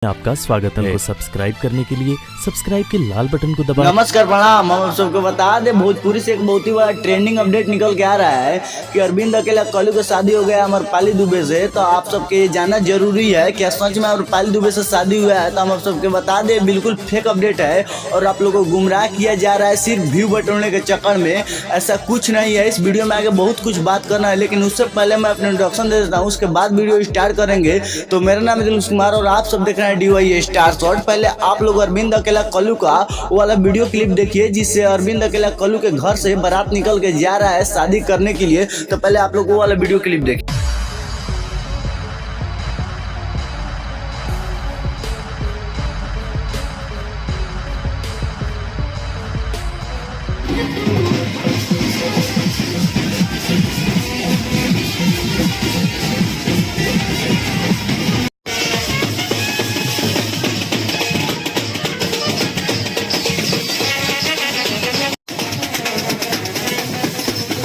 आपका स्वागतम को सब्सक्राइब करने के लिए सब्सक्राइब के लाल बटन को दबाएं। नमस्कार प्रणाम। हम सबको बता दें, भोजपुरी से एक बहुत ही बड़ा ट्रेंडिंग अपडेट निकल के आ रहा है कि अरविंद अकेला कल्लू का शादी हो गया अमरपाली दुबे से। तो आप सबके ये जानना जरूरी है कि सच में अमरपाली दुबे से शादी हुआ है। तो हम सबके बता दें, बिल्कुल फेक अपडेट है और आप लोगों को गुमराह किया जा रहा है सिर्फ व्यू बटोरने के चक्कर में। ऐसा कुछ नहीं है। इस वीडियो में आगे बहुत कुछ बात करना है, लेकिन उससे पहले मैं अपना इंट्रोडक्शन दे देता हूँ, उसके बाद वीडियो स्टार्ट करेंगे। तो मेरा नाम है दिनेश कुमार और आप सब देख रहे हैं DY स्टार शॉट। पहले आप लोग अरविंद अकेला कल्लू का वो वाला वीडियो क्लिप देखिए जिससे अरविंद अकेला कल्लू के घर से बारात निकल के जा रहा है शादी करने के लिए। तो पहले आप लोग वो वाला वीडियो क्लिप देखिए।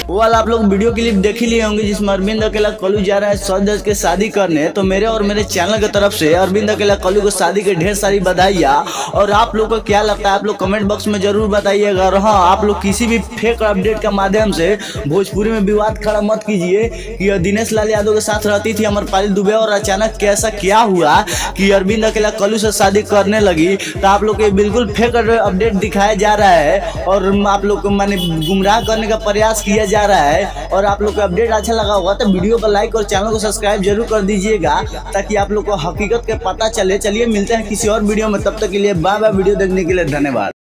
वो वाला आप लोग वीडियो क्लिप देख ही लिए होंगे जिसमें अरविंद अकेला कल्लू जा रहा है सज के शादी करने। तो मेरे और मेरे चैनल की तरफ से अरविंद अकेला कल्लू को शादी के ढेर सारी बधाइयाँ। और आप लोग को क्या लगता है आप लोग कमेंट बॉक्स में जरूर बताइएगा। और हाँ, आप लोग किसी भी फेक अपडेट के माध्यम से भोजपुरी में विवाद खड़ा मत कीजिए कि दिनेश लाल यादव के साथ रहती थी अमरपाली दुबे और अचानक कैसा क्या हुआ कि अरविंद अकेला कल्लू से शादी करने लगी। तो आप लोग को बिल्कुल फेक अपडेट दिखाया जा रहा है और आप लोग को माने गुमराह करने का प्रयास किया जा रहा है। और आप लोग को अपडेट अच्छा लगा होगा तो वीडियो को लाइक और चैनल को सब्सक्राइब जरूर कर दीजिएगा ताकि आप लोग को हकीकत के पता चले। चलिए मिलते हैं किसी और वीडियो में, तब तक के लिए बाय बाय। वीडियो देखने के लिए धन्यवाद।